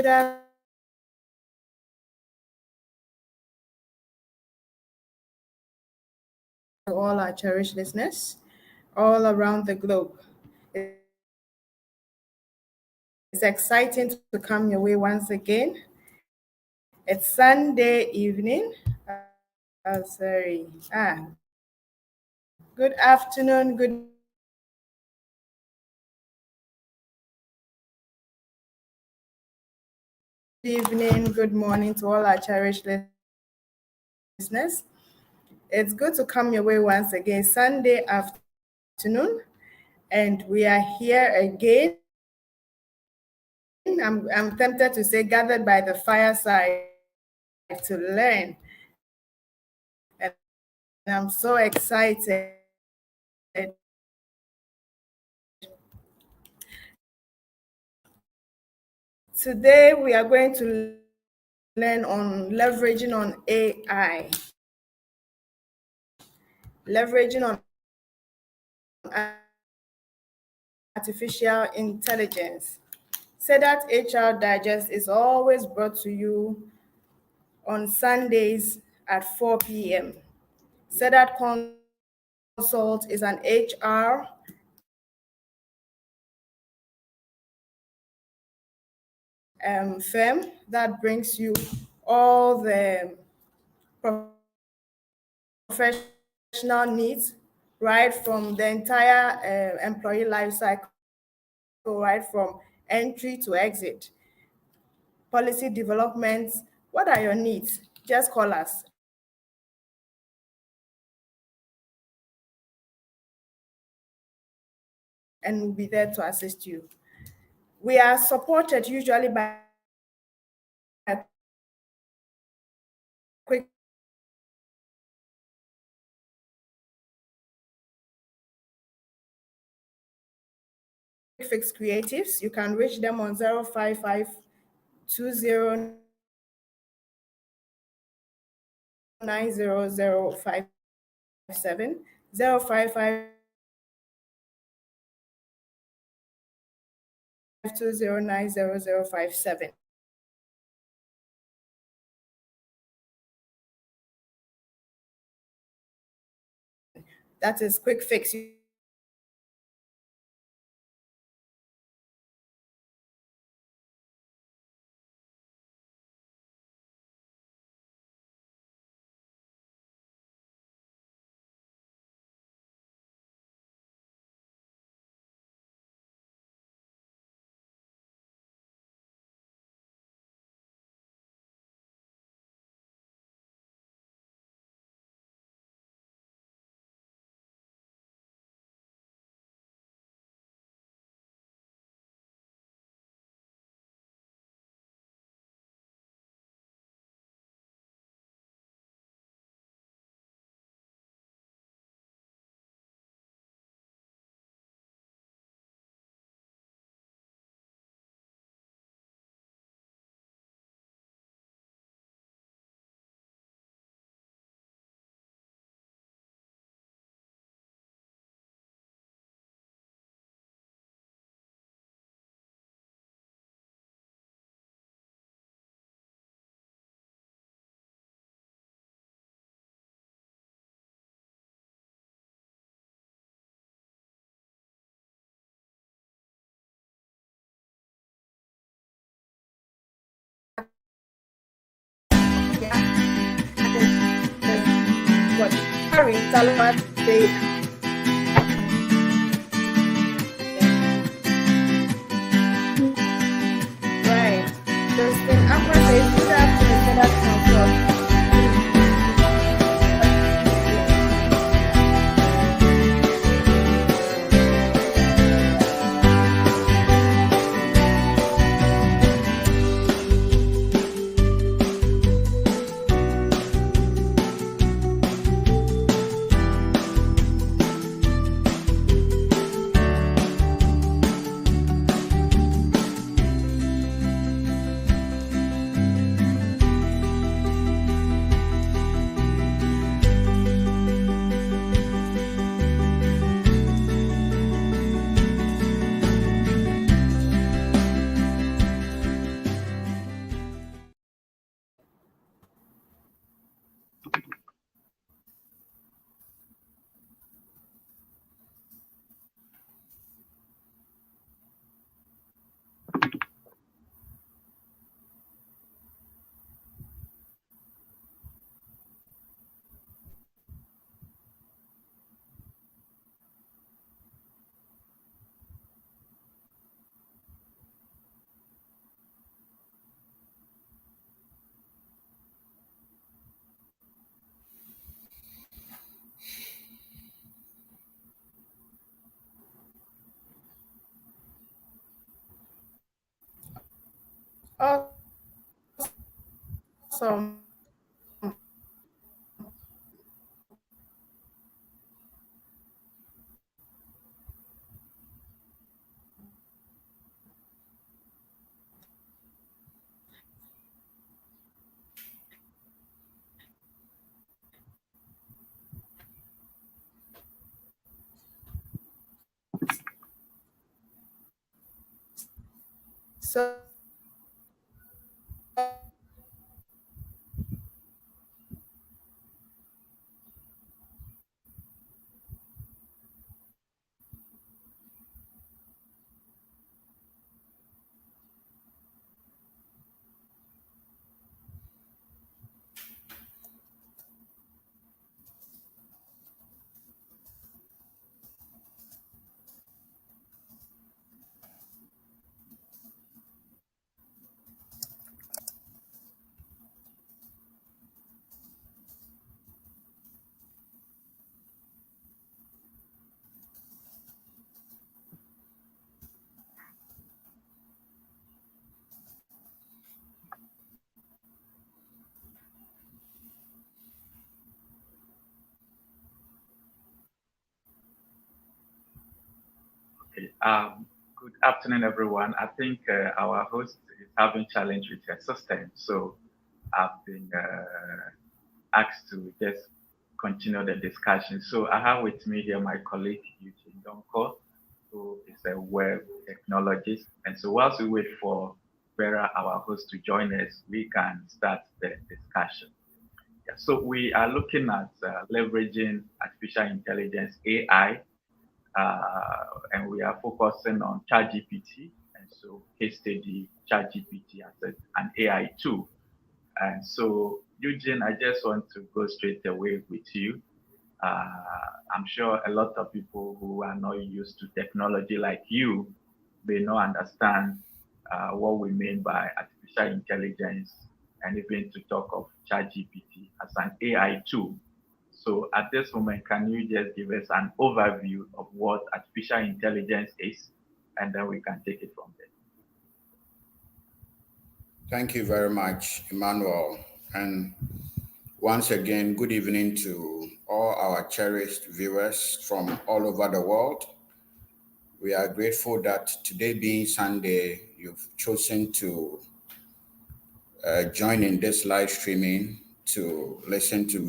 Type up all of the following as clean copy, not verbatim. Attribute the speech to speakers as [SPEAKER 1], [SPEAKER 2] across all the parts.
[SPEAKER 1] Good afternoon. To all our cherished listeners all around the globe. It's exciting to come your way once again. It's Sunday evening. Good afternoon, good evening, good morning to all our cherished listeners. It's good to come your way once again, Sunday afternoon, and we are here again. I'm tempted to say gathered by the fireside to learn. And I'm so excited. Today we are going to learn on leveraging on AI. Leveraging on artificial intelligence. That HR Digest is always brought to you on Sundays at 4 p.m. That Consult is an HR firm that brings you all the professional needs, right from the entire employee life cycle, right from entry to exit, policy developments. What are your needs? Just call us. And we'll be there to assist you. We are supported usually by a quick fix creatives. You can reach them on 055 20 90057 055 2090057. That is quick fix. But Harry Salamat Day. Right. Justin Aqua says good afternoon, that Consult. Awesome. So
[SPEAKER 2] Okay. Good afternoon, everyone. I think our host is having challenge with her system, so I've been asked to just continue the discussion. So I have with me here my colleague Eugene Donko, who is a web technologist. And so whilst we wait for Vera, our host, to join us, we can start the discussion. Yeah, so we are looking at leveraging artificial intelligence (AI), and we are focusing on ChatGPT. And so case study ChatGPT as an AI tool. And so, Eugene, I just want to go straight away with you. I'm sure a lot of people who are not used to technology like you may not understand what we mean by artificial intelligence and even to talk of ChatGPT as an AI tool. So at this moment, can you just give us an overview of what artificial intelligence is, and then we can take it from there.
[SPEAKER 3] Thank you very much, Emmanuel. And once again, good evening to all our cherished viewers from all over the world. We are grateful that today being Sunday, you've chosen to join in this live streaming to listen to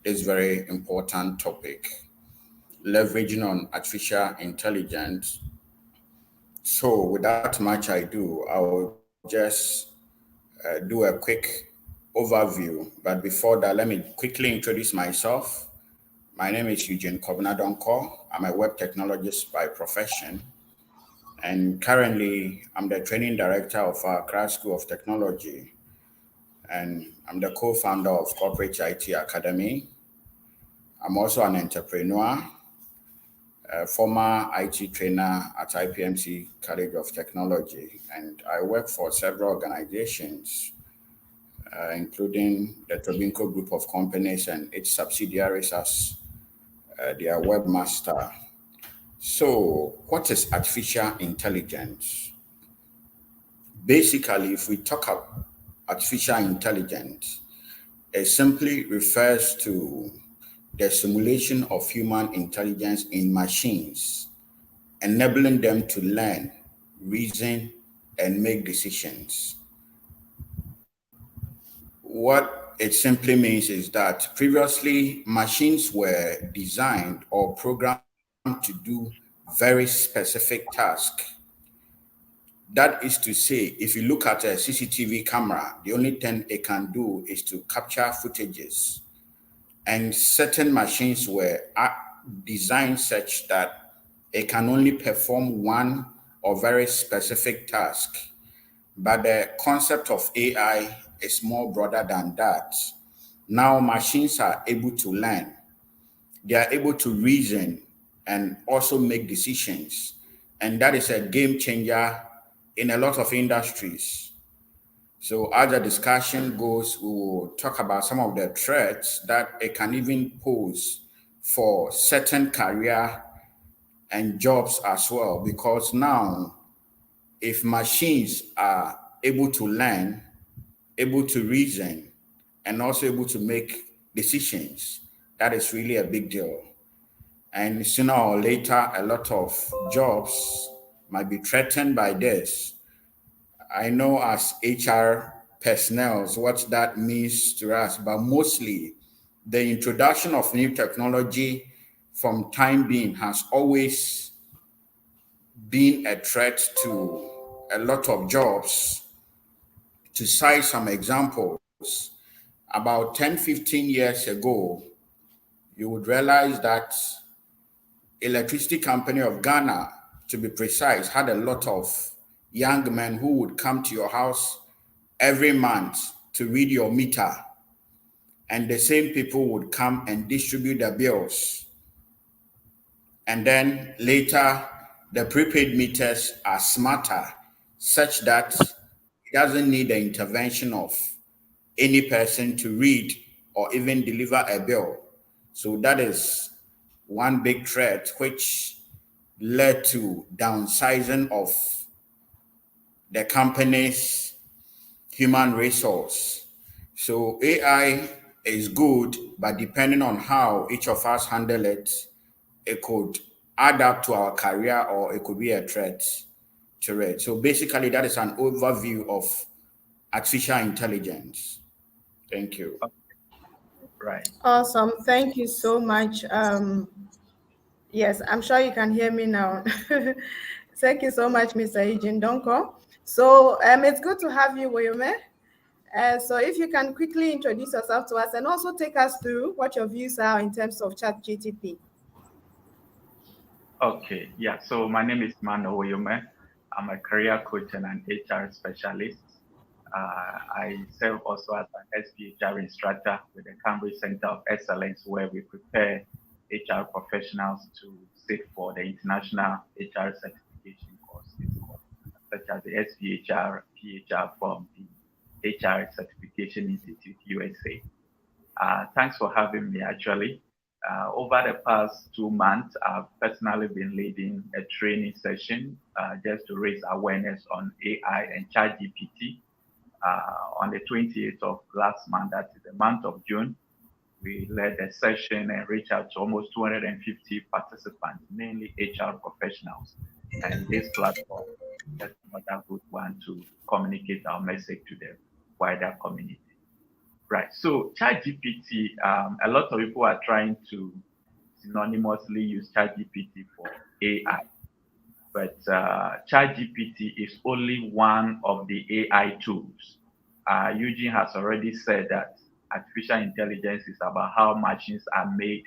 [SPEAKER 3] this very important topic, leveraging on artificial intelligence. So without much ado, I will just do a quick overview. But before that, let me quickly introduce myself. My name is Eugene Kobnadonko. I'm a web technologist by profession. And currently, I'm the training director of our Accra School of Technology. And I'm the co-founder of Corporate IT Academy. I'm also an entrepreneur, a former IT trainer at IPMC College of Technology. And I work for several organizations, including the Tobinco Group of Companies and its subsidiaries as their webmaster. So, what is artificial intelligence? Basically, if we talk about artificial intelligence, it simply refers to the simulation of human intelligence in machines, enabling them to learn, reason, and make decisions. What it simply means is that previously machines were designed or programmed to do very specific tasks. That is to say, if you look at a CCTV camera, the only thing it can do is to capture footages. And certain machines were designed such that it can only perform one or very specific task. But the concept of AI is more broader than that. Now machines are able to learn, they are able to reason and also make decisions. And that is a game changer in a lot of industries. So as the discussion goes, we will talk about some of the threats that it can even pose for certain career and jobs as well. Because now, if machines are able to learn, able to reason, and also able to make decisions. That is really a big deal. And sooner or later, a lot of jobs might be threatened by this. I know as HR personnel what that means to us, but mostly the introduction of new technology from time being has always been a threat to a lot of jobs. To cite some examples, about 10, 15 years ago, you would realize that Electricity Company of Ghana, to be precise, had a lot of young men who would come to your house every month to read your meter, and the same people would come and distribute the bills. And then later, the prepaid meters are smarter, such that it doesn't need the intervention of any person to read or even deliver a bill. So that is one big threat which led to downsizing of the company's human resource. So AI is good, but depending on how each of us handle it, it could add up to our career or it could be a threat to it. So basically, that is an overview of artificial intelligence. Thank you.
[SPEAKER 2] Right.
[SPEAKER 1] Awesome. Thank you so much. Yes, I'm sure you can hear me now. Thank you so much, Mr. Eugene Donko. So it's good to have you, Woyome. So if you can quickly introduce yourself to us and also take us through what your views are in terms of ChatGPT.
[SPEAKER 2] Okay. Yeah. So my name is Mano Oyume. I'm a career coach and an HR specialist. I serve also as an SPHR instructor with the Cambridge Center of Excellence, where we prepare HR professionals to sit for the international HR certification courses, such as the SPHR, PHR from the HR Certification Institute USA. Thanks for having me, actually. Over the past 2 months, I've personally been leading a training session just to raise awareness on AI and ChatGPT. On the 28th of last month, that is the month of June, we led a session and reached out to almost 250 participants, mainly HR professionals. And this platform is another good one to communicate our message to the wider community. Right. So ChatGPT, a lot of people are trying to synonymously use ChatGPT for AI, but ChatGPT is only one of the AI tools. Eugene has already said that artificial intelligence is about how machines are made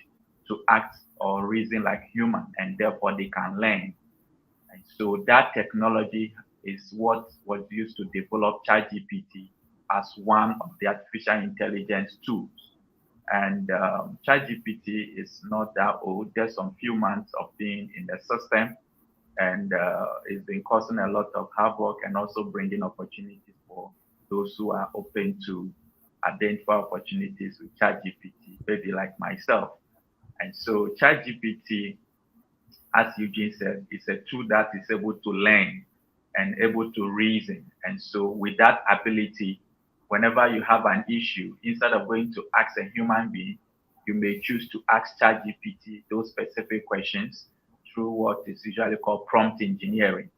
[SPEAKER 2] to act or reason like human, and therefore they can learn. And so that technology is what was used to develop ChatGPT as one of the artificial intelligence tools. And ChatGPT is not that old. There's some few months of being in the system, and it's been causing a lot of havoc and also bringing opportunities for those who are open to identify opportunities with ChatGPT, maybe like myself. And so ChatGPT, as Eugene said, is a tool that is able to learn and able to reason. And so, with that ability, whenever you have an issue, instead of going to ask a human being, you may choose to ask ChatGPT those specific questions through what is usually called prompt engineering.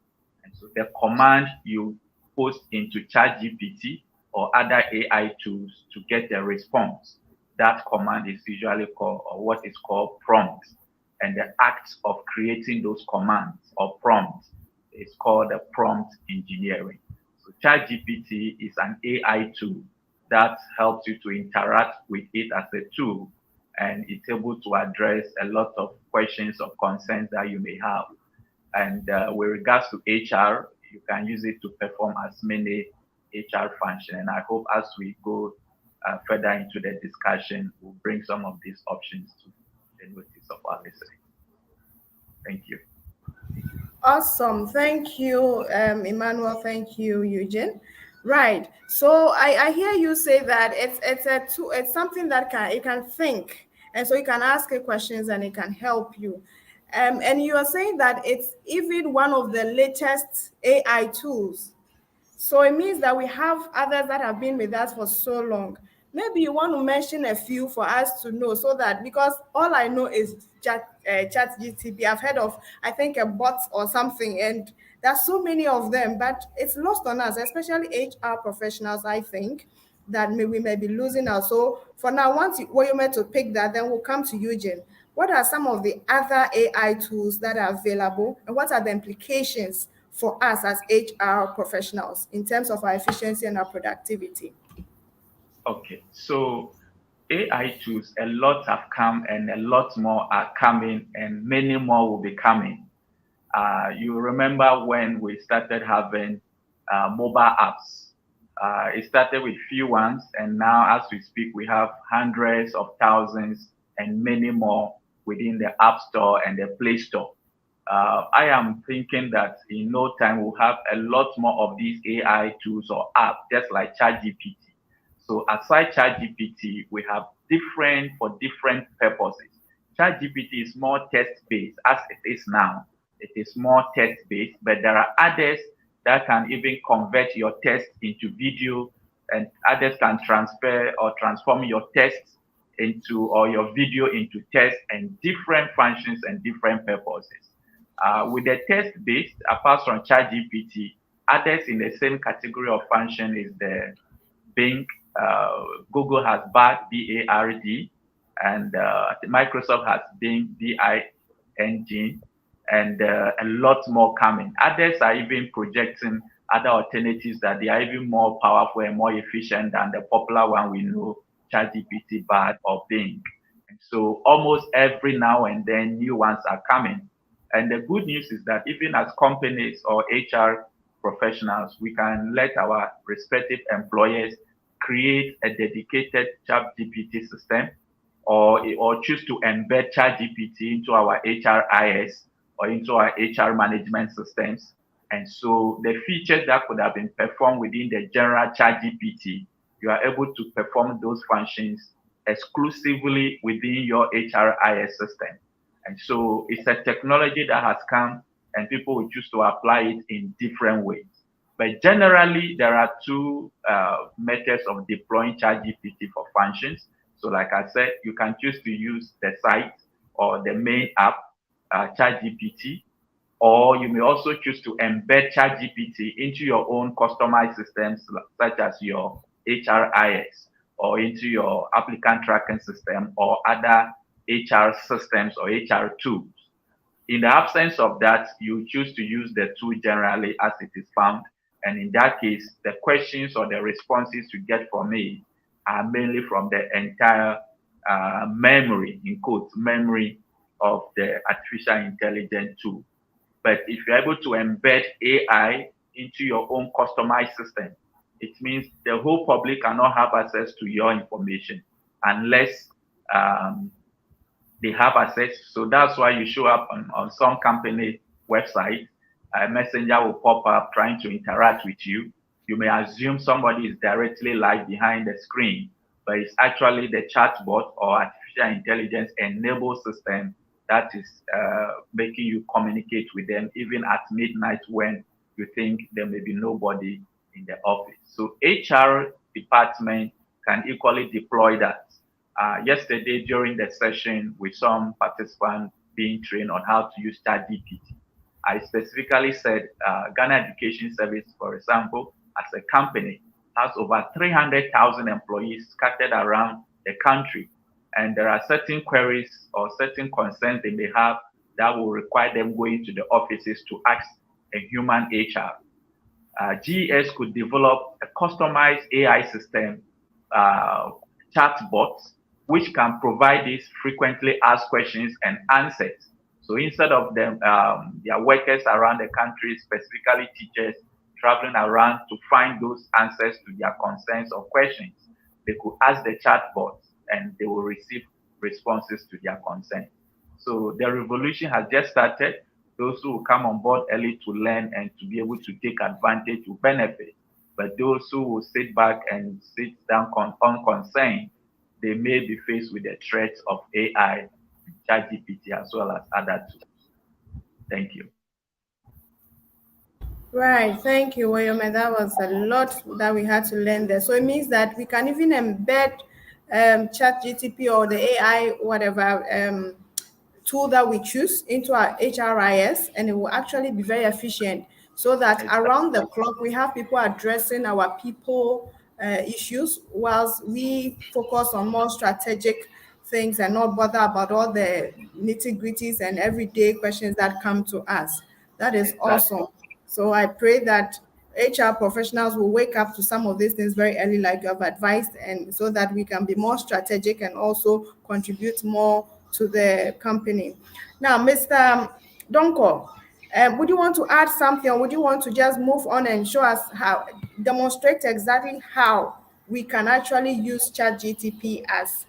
[SPEAKER 2] And so, the command you post into ChatGPT or other AI tools to get a response, that command is usually called, or what is called, prompt. And the act of creating those commands or prompts is called the prompt engineering. So ChatGPT is an AI tool that helps you to interact with it as a tool, and it's able to address a lot of questions or concerns that you may have. And with regards to HR, you can use it to perform as many HR functions. And I hope as we go further into the discussion, we'll bring some of these options to the notice of our listeners. Thank you.
[SPEAKER 1] Awesome. Thank you, Emmanuel. Thank you, Eugene. Right. So I hear you say that it's a tool, it's something that can think, and so you can ask it questions and it can help you. And you are saying that it's even one of the latest AI tools. So it means that we have others that have been with us for so long. Maybe you want to mention a few for us to know, so that, because all I know is ChatGPT. I've heard of, I think, a bot or something, and there's so many of them, but it's lost on us, especially HR professionals. I think that we may be losing out. So for now, once you meant to pick that, then we'll come to Eugene. What are some of the other AI tools that are available, and what are the implications for us as HR professionals in terms of our efficiency and our productivity?
[SPEAKER 2] Okay, so AI tools, a lot have come and a lot more are coming, and many more will be coming. You remember when we started having mobile apps? It started with few ones, and now as we speak, we have hundreds of thousands and many more within the App Store and the Play Store. I am thinking that in no time we'll have a lot more of these AI tools or apps, just like ChatGPT. So aside ChatGPT, we have different for different purposes. ChatGPT is more text-based as it is now. It is more text-based, but there are others that can even convert your text into video, and others can transfer or transform your text into or your video into text, and different functions and different purposes. With the text-based, apart from ChatGPT, others in the same category of function is the Bing. Google has Bard, BARD, and Microsoft has Bing, BING, and a lot more coming. Others are even projecting other alternatives that they are even more powerful and more efficient than the popular one we know, ChatGPT, Bard, or Bing. And so almost every now and then new ones are coming. And the good news is that even as companies or HR professionals, we can let our respective employers create a dedicated ChatGPT system, or choose to embed ChatGPT into our HRIS or into our HR management systems. And so the features that could have been performed within the general ChatGPT, you are able to perform those functions exclusively within your HRIS system. And so it's a technology that has come, and people will choose to apply it in different ways. But generally, there are two methods of deploying ChatGPT for functions. So like I said, you can choose to use the site or the main app, ChatGPT, or you may also choose to embed ChatGPT into your own customized systems, such as your HRIS, or into your applicant tracking system or other HR systems or HR tools. In the absence of that, you choose to use the tool generally as it is found. And in that case, the questions or the responses you get from me are mainly from the entire memory, in quotes, memory of the artificial intelligence tool. But if you're able to embed AI into your own customized system, it means the whole public cannot have access to your information unless they have access. So that's why you show up on some company website, a messenger will pop up trying to interact with you. You may assume somebody is directly live behind the screen, but it's actually the chatbot or artificial intelligence enabled system that is making you communicate with them even at midnight when you think there may be nobody in the office. So HR department can equally deploy that. Yesterday during the session with some participants being trained on how to use ChatGPT, I specifically said Ghana Education Service, for example, as a company, has over 300,000 employees scattered around the country. And there are certain queries or certain concerns they may have that will require them going to the offices to ask a human HR. GES could develop a customized AI system, chatbots, which can provide these frequently asked questions and answers. So instead of them, their workers around the country, specifically teachers, traveling around to find those answers to their concerns or questions, they could ask the chatbots and they will receive responses to their concerns. So the revolution has just started. Those who will come on board early to learn and to be able to take advantage will benefit. But those who will sit back and sit down unconcerned, they may be faced with the threats of AI, ChatGPT, as well as other tools. Thank you.
[SPEAKER 1] Right, thank you, Wayome. That was a lot that we had to learn there. So it means that we can even embed ChatGTP or the AI, whatever tool that we choose into our HRIS, and it will actually be very efficient so that
[SPEAKER 2] Exactly.
[SPEAKER 1] around the clock we have people addressing our people issues whilst we focus on more strategic things and not bother about all the nitty gritties and everyday questions that come to us. That is
[SPEAKER 2] Exactly.
[SPEAKER 1] awesome. So I pray that HR professionals will wake up to some of these things very early, like you have advised, and so that we can be more strategic and also contribute more to the company. Now, Mr. Donko, would you want to add something, or would you want to just move on and show us how, demonstrate exactly how we can actually use ChatGTP as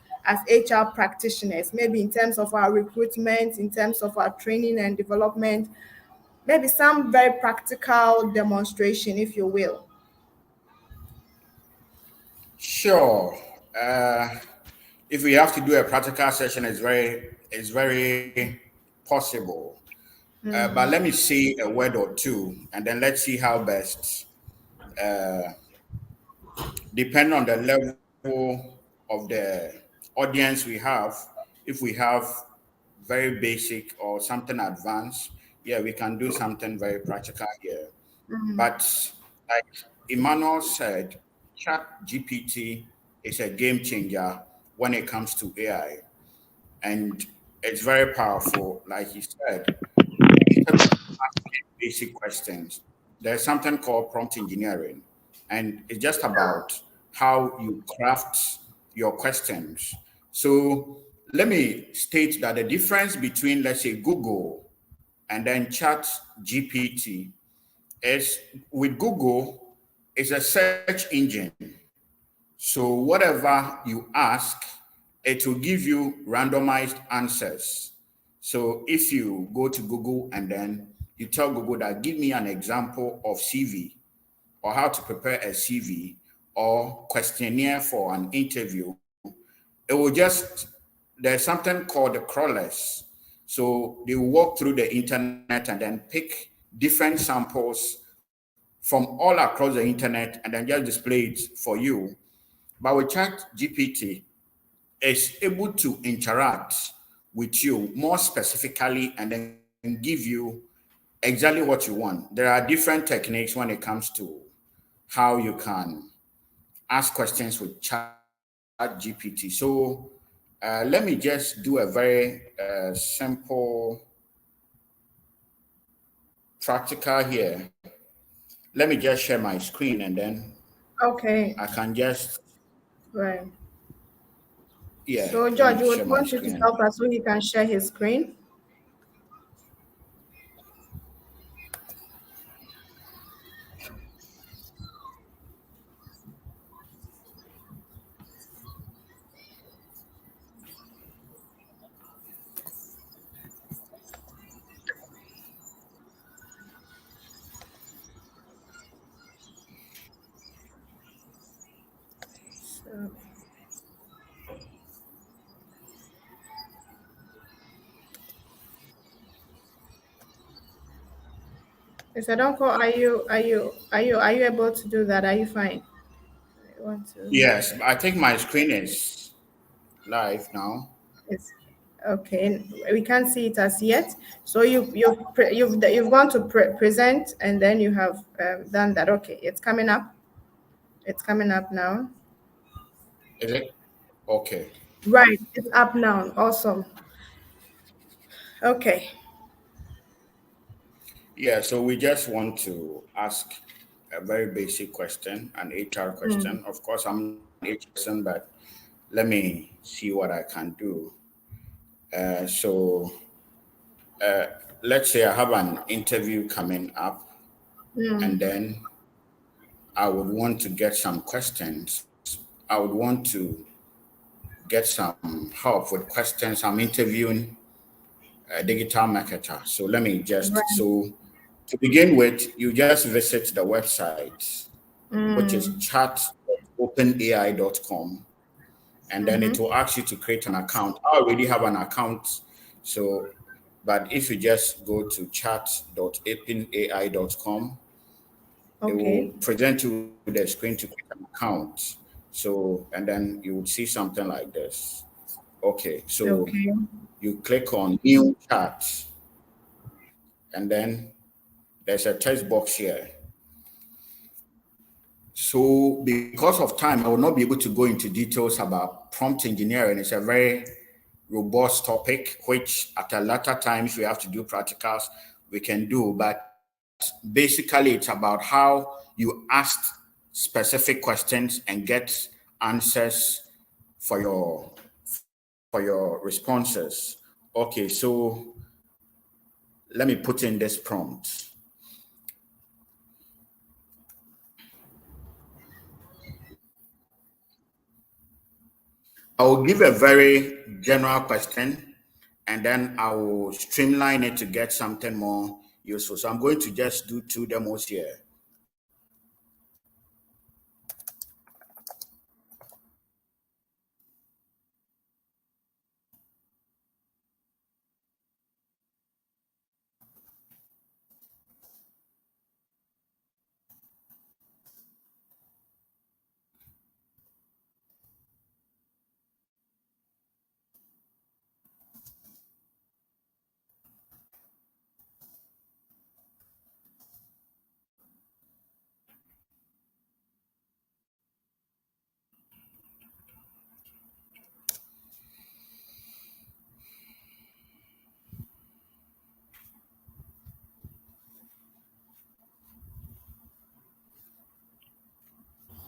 [SPEAKER 1] HR practitioners, maybe in terms of our recruitment, in terms of our training and development, maybe some very practical demonstration, if you will.
[SPEAKER 3] Sure. Uh, if we have to do a practical session, it's very possible. But let me say a word or two, and then let's see how best, depending on the level of the audience we have. If we have very basic or something advanced, yeah, we can do something very practical here. But like Emmanuel said, Chat GPT is a game changer when it comes to AI. And it's very powerful. Like he said, instead of asking basic questions, there's something called prompt engineering. And it's just about how you craft your questions. So let me state that the difference between, let's say, Google and then Chat GPT is with Google, it's a search engine. So whatever you ask, it will give you randomized answers. So if you go to Google and then you tell Google that give me an example of CV or how to prepare a CV or questionnaire for an interview, it will just, there's something called the crawlers. So they will walk through the internet and then pick different samples from all across the internet and then just display it for you. But with Chat GPT, is able to interact with you more specifically and then give you exactly what you want. There are different techniques when it comes to how you can ask questions with Chat GPT. So let me just do a very simple practical here. Let me just share my screen and then I
[SPEAKER 1] Okay,
[SPEAKER 3] can just,
[SPEAKER 1] right.
[SPEAKER 3] yeah,
[SPEAKER 1] So,
[SPEAKER 3] let
[SPEAKER 1] George,
[SPEAKER 3] me
[SPEAKER 1] you would
[SPEAKER 3] share my
[SPEAKER 1] want you to
[SPEAKER 3] screen.
[SPEAKER 1] help us so he can share his screen. So, Mr. Donko, are you able to do that? Are you fine? I want to.
[SPEAKER 3] Yes, I think my screen is live now.
[SPEAKER 1] It's okay. We can't see it as yet. So you've gone to present and then you have done that. Okay, it's coming up. It's coming up now.
[SPEAKER 3] Is it? Okay.
[SPEAKER 1] Right, it's up now. Awesome. Okay.
[SPEAKER 3] Yeah, so we just want to ask a very basic question, an HR question. Of course, I'm not an HR person, but let me see what I can do. So let's say I have an interview coming up, and then I would want to get some questions. I would want to get some help with questions. I'm interviewing a digital marketer. So let me just,
[SPEAKER 1] Right.
[SPEAKER 3] so to begin with, you just visit the website, which is chat.openai.com, and then it will ask you to create an account. I already have an account. So, but if you just go to chat.openai.com, It will
[SPEAKER 1] Okay.
[SPEAKER 3] present you with the screen to create an account. So, and then you would see something like this. Okay, so
[SPEAKER 1] Okay.
[SPEAKER 3] you click on new chat, and then there's a text box here. So, because of time, I will not be able to go into details about prompt engineering. It's a very robust topic, which at a later time, if we have to do practicals, we can do. But basically, it's about how you ask specific questions and get answers for your responses. Okay, so let me put in this prompt. I will give a very general question and then I will streamline it to get something more useful. So I'm going to just do two demos here.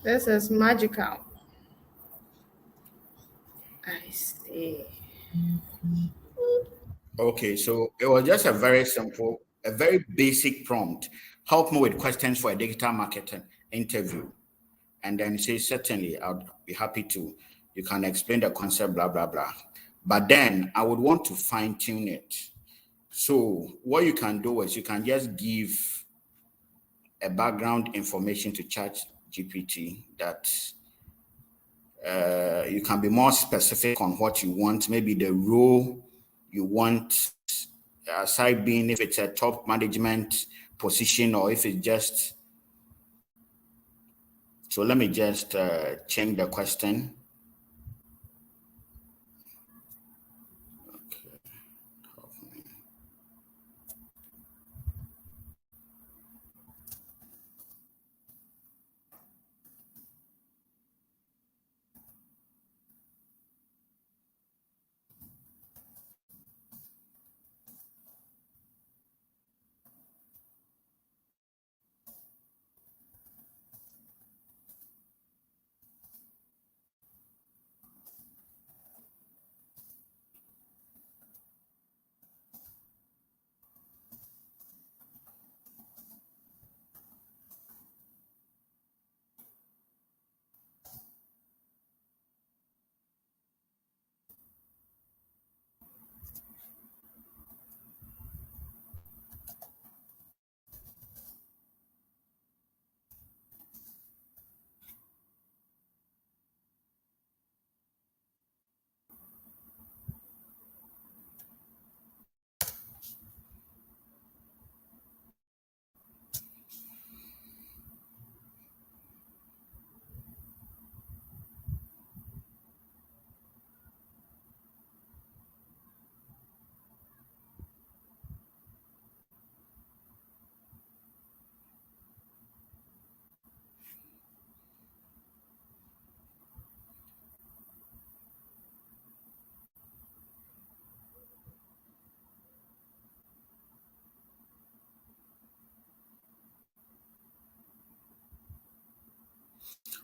[SPEAKER 1] This is magical. I see.
[SPEAKER 3] Okay, so it was just a very simple, a very basic prompt. Help me with questions for a digital marketing interview. And then say, certainly, I'll be happy to. You can explain the concept, blah, blah, blah. But then I would want to fine tune it. So what you can do is you can just give a background information to ChatGPT that you can be more specific on what you want, maybe the role you want, aside being if it's a top management position or if it's just. So let me just change the question.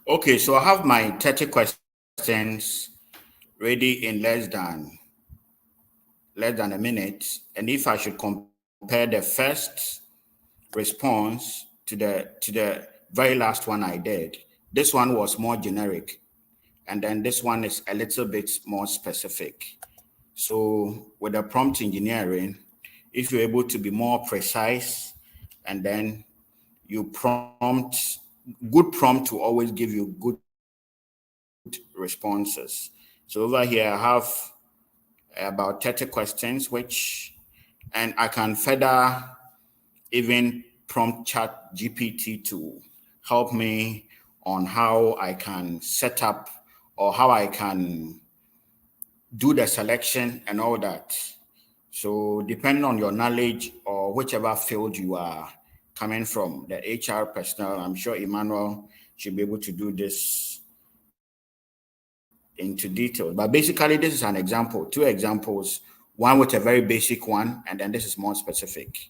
[SPEAKER 3] Okay, so I have my 30 questions ready in less than a minute. And if I should compare the first response to the very last one I did, this one was more generic. And then this one is a little bit more specific. So with the prompt engineering, if you're able to be more precise and then you prompt, good prompt to always give you good responses. So over here, I have about 30 questions, and I can further even prompt Chatgpt to help me on how I can set up or how I can do the selection and all that. So depending on your knowledge or whichever field you are coming from, the HR personnel, I'm sure Emmanuel should be able to do this into detail. But basically, this is an example, two examples, one with a very basic one, and then this is more specific.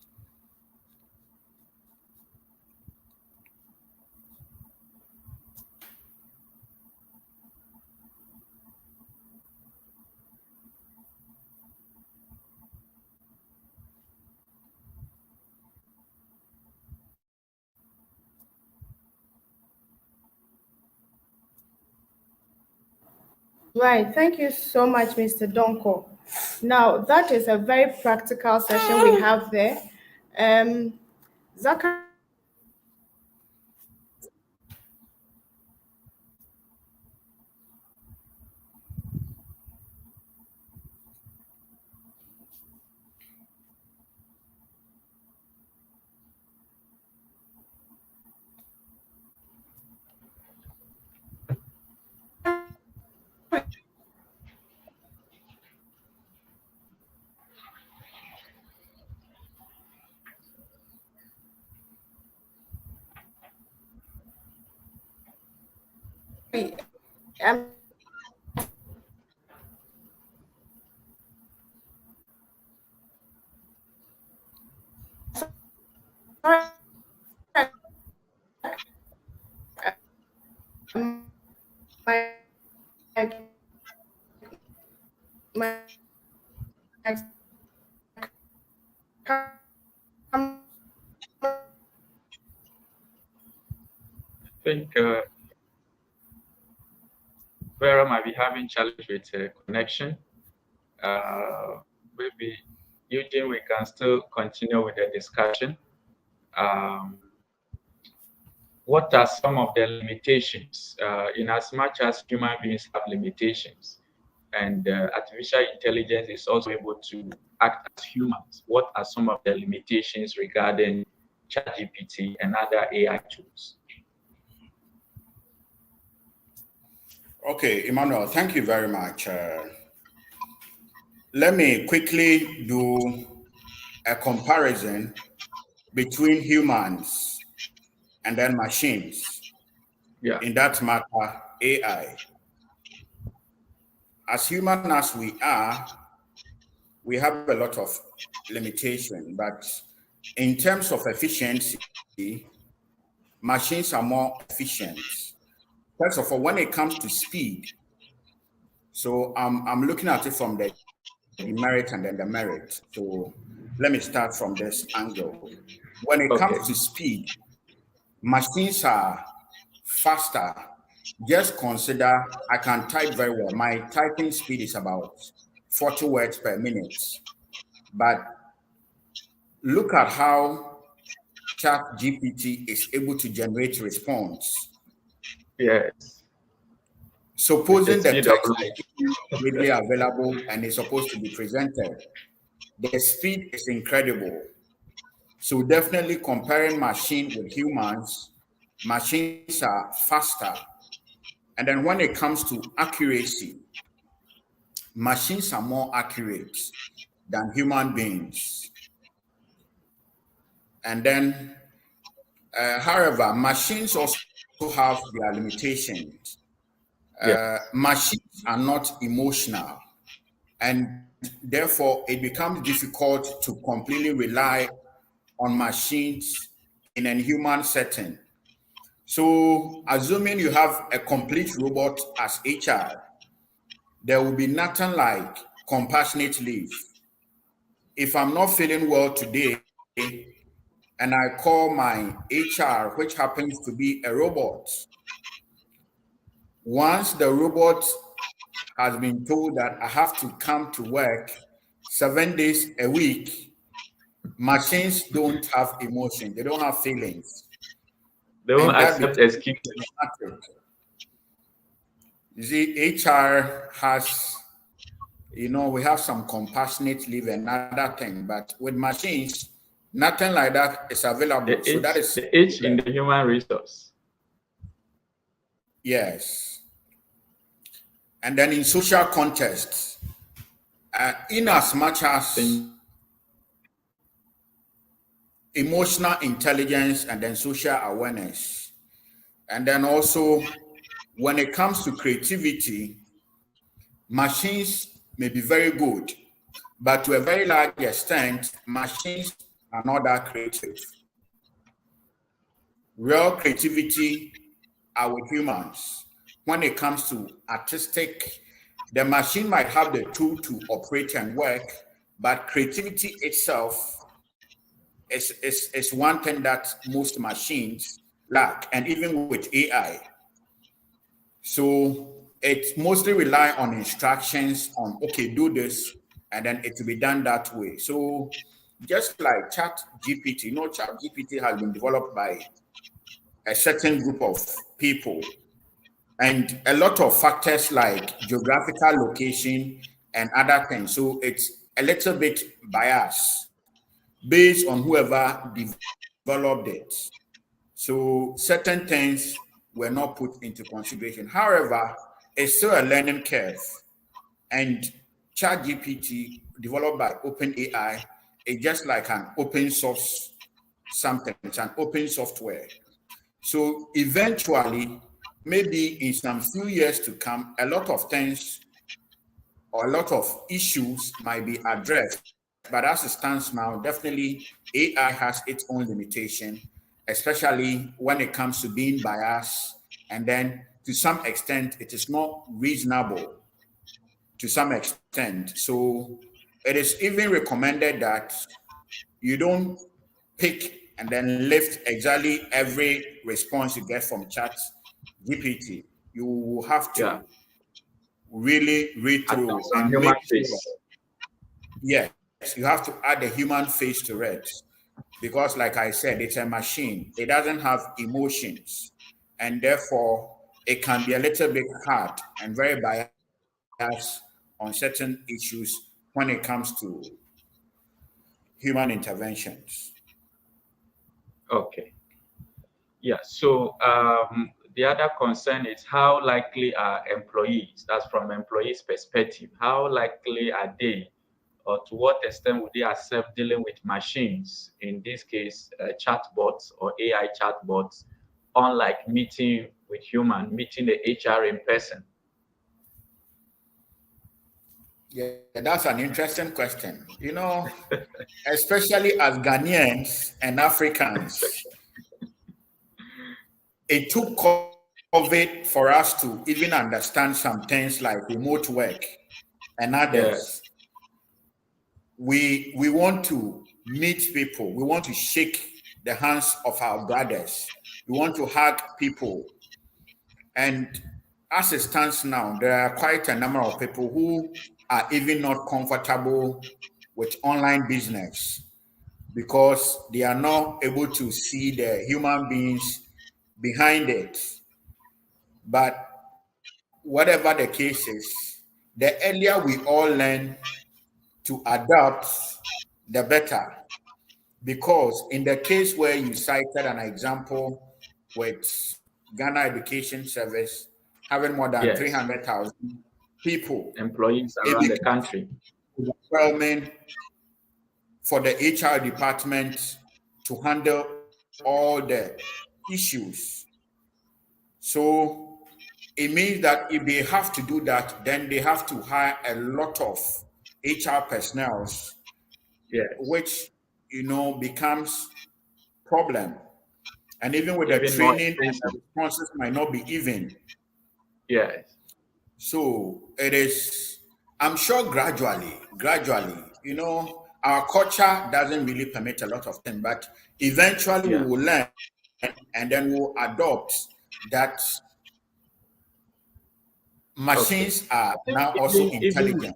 [SPEAKER 1] Right. Thank you so much, Mr. Donko. Now, that is a very practical session we have there. Zachary, I'm sorry, my, my
[SPEAKER 2] I think Vera might be having challenge with connection. Maybe Eugene, we can still continue with the discussion. Um, what are some of the limitations in as much as human beings have limitations and artificial intelligence is also able to act as humans? What are some of the limitations regarding ChatGPT and other AI tools?
[SPEAKER 3] Okay, Emmanuel, thank you very much. Let me quickly do a comparison between humans and then machines.
[SPEAKER 2] Yeah.
[SPEAKER 3] In that matter, AI. As human as we have a lot of limitation, but in terms of efficiency, machines are more efficient. First of all, when it comes to speed, so I'm looking at it from the demerit and then the merit. So let me start from this angle. When it
[SPEAKER 2] Okay.
[SPEAKER 3] comes to speed, machines are faster. Just consider I can type very well. My typing speed is about 40 words per minute. But look at how ChatGPT is able to generate response.
[SPEAKER 2] Yes. With the
[SPEAKER 3] Supposing the
[SPEAKER 2] speed of
[SPEAKER 3] text
[SPEAKER 2] light.
[SPEAKER 3] is readily available and is supposed to be presented, the speed is incredible. So definitely comparing machine with humans, machines are faster. And then when it comes to accuracy, machines are more accurate than human beings. And then, however, machines also have their limitations.
[SPEAKER 2] Yeah.
[SPEAKER 3] Machines are not emotional, and therefore it becomes difficult to completely rely on machines in a human setting. So, assuming you have a complete robot as HR, there will be nothing like compassionate leave. If I'm not feeling well today and I call my HR, which happens to be a robot, once the robot has been told that I have to come to work 7 days a week, machines don't have emotion, they don't have feelings.
[SPEAKER 2] They won't
[SPEAKER 3] And that
[SPEAKER 2] accept
[SPEAKER 3] becomes
[SPEAKER 2] excuses.
[SPEAKER 3] problematic. You see, HR has, we have some compassionate leave and other thing, but with machines, Nothing like that is available. So that is
[SPEAKER 2] The H in the human resource.
[SPEAKER 3] yes. And then in social context, in as much as emotional intelligence and then social awareness, and then also when it comes to creativity, machines may be very good, but to a very large extent, machines are not that creative. Real creativity are with humans. When it comes to artistic, the machine might have the tool to operate and work, but creativity itself is one thing that most machines lack, and even with AI. So it mostly rely on instructions on, okay, do this, and then it will be done that way. So just like Chat GPT, Chat GPT has been developed by a certain group of people, and a lot of factors like geographical location and other things. So it's a little bit biased based on whoever developed it. So certain things were not put into consideration. However, it's still a learning curve. And ChatGPT, developed by OpenAI, is just like an open source something. It's an open software. So eventually, maybe in some few years to come, a lot of things or a lot of issues might be addressed. But as it stands now, definitely AI has its own limitation, especially when it comes to being biased. And then to some extent, it is not reasonable to some extent. So it is even recommended that you don't pick and then lift exactly every response you get from Chat GPT. You will have
[SPEAKER 2] Yeah.
[SPEAKER 3] to really read
[SPEAKER 2] Add
[SPEAKER 3] through
[SPEAKER 2] some
[SPEAKER 3] and
[SPEAKER 2] human
[SPEAKER 3] make sure.
[SPEAKER 2] face.
[SPEAKER 3] Yes, you have to add a human face to it because, like I said, it's a machine. It doesn't have emotions, and therefore it can be a little bit hard and very biased on certain issues when it comes to human interventions.
[SPEAKER 2] Okay. Yeah. So the other concern is how likely are employees, that's from employees' perspective, how likely are they, or to what extent would they accept dealing with machines, in this case, chatbots or AI chatbots, unlike meeting with human, meeting the HR in person?
[SPEAKER 3] Yeah, that's an interesting question. Especially as Ghanaians and Africans, it took COVID for us to even understand some things like remote work and others.
[SPEAKER 2] Yes.
[SPEAKER 3] We want to meet people. We want to shake the hands of our brothers. We want to hug people. And as it stands now, there are quite a number of people who are even not comfortable with online business because they are not able to see the human beings behind it. But whatever the case is, the earlier we all learn to adapt, the better. Because in the case where you cited an example with Ghana Education Service having more than
[SPEAKER 2] Yes.
[SPEAKER 3] 300,000 people,
[SPEAKER 2] Employees
[SPEAKER 3] it
[SPEAKER 2] around the
[SPEAKER 3] becomes
[SPEAKER 2] country.
[SPEAKER 3] overwhelming for the HR department to handle all the issues. So it means that if they have to do that, then they have to hire a lot of HR personnel,
[SPEAKER 2] Yes.
[SPEAKER 3] which becomes problem. And even with the
[SPEAKER 2] Even more
[SPEAKER 3] training and the
[SPEAKER 2] expensive.
[SPEAKER 3] responses might not be even.
[SPEAKER 2] Yes.
[SPEAKER 3] So it is, I'm sure gradually, our culture doesn't really permit a lot of things, but eventually we
[SPEAKER 2] Yeah.
[SPEAKER 3] will learn and then we'll adopt that machines
[SPEAKER 2] Okay.
[SPEAKER 3] are
[SPEAKER 2] I think
[SPEAKER 3] now also
[SPEAKER 2] even
[SPEAKER 3] intelligent.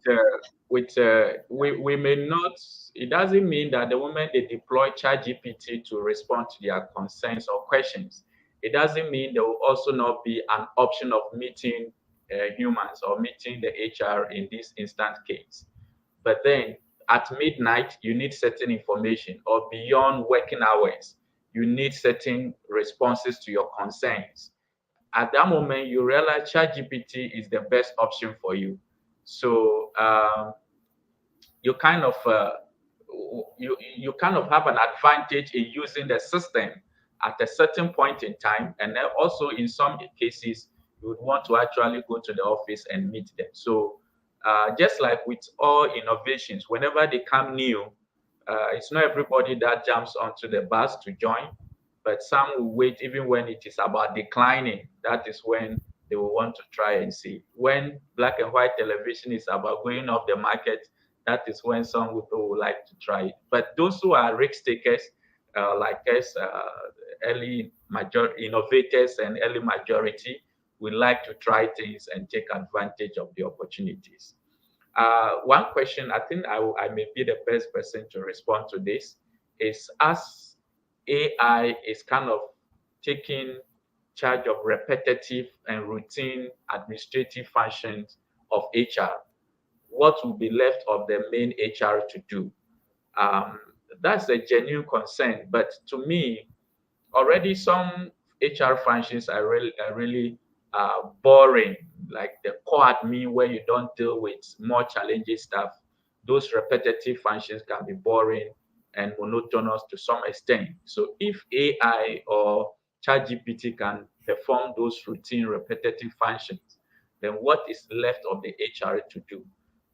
[SPEAKER 2] we may not. It doesn't mean that the moment they deploy ChatGPT to respond to their concerns or questions, it doesn't mean there will also not be an option of meeting humans or meeting the HR in this instant case. But then at midnight, you need certain information, or beyond working hours, you need certain responses to your concerns. At that moment, you realize ChatGPT is the best option for you. So you kind of you kind of have an advantage in using the system at a certain point in time, and then also in some cases you would want to actually go to the office and meet them. So just like with all innovations, whenever they come new, it's not everybody that jumps onto the bus to join, but some will wait even when it is about declining. That is when they will want to try and see. When black and white television is about going off the market, that is when some people would like to try it. But those who are risk takers, like us, early major innovators and early majority, we like to try things and take advantage of the opportunities. One question I think I may be the best person to respond to this is, as AI is kind of taking charge of repetitive and routine administrative functions of HR, what will be left of the main HR to do? Um, that's a genuine concern. But to me, already some HR functions are really boring, like the core admin where you don't deal with more challenging stuff. Those repetitive functions can be boring and monotonous to some extent. So if AI or ChatGPT can perform those routine repetitive functions, then what is left of the HR to do?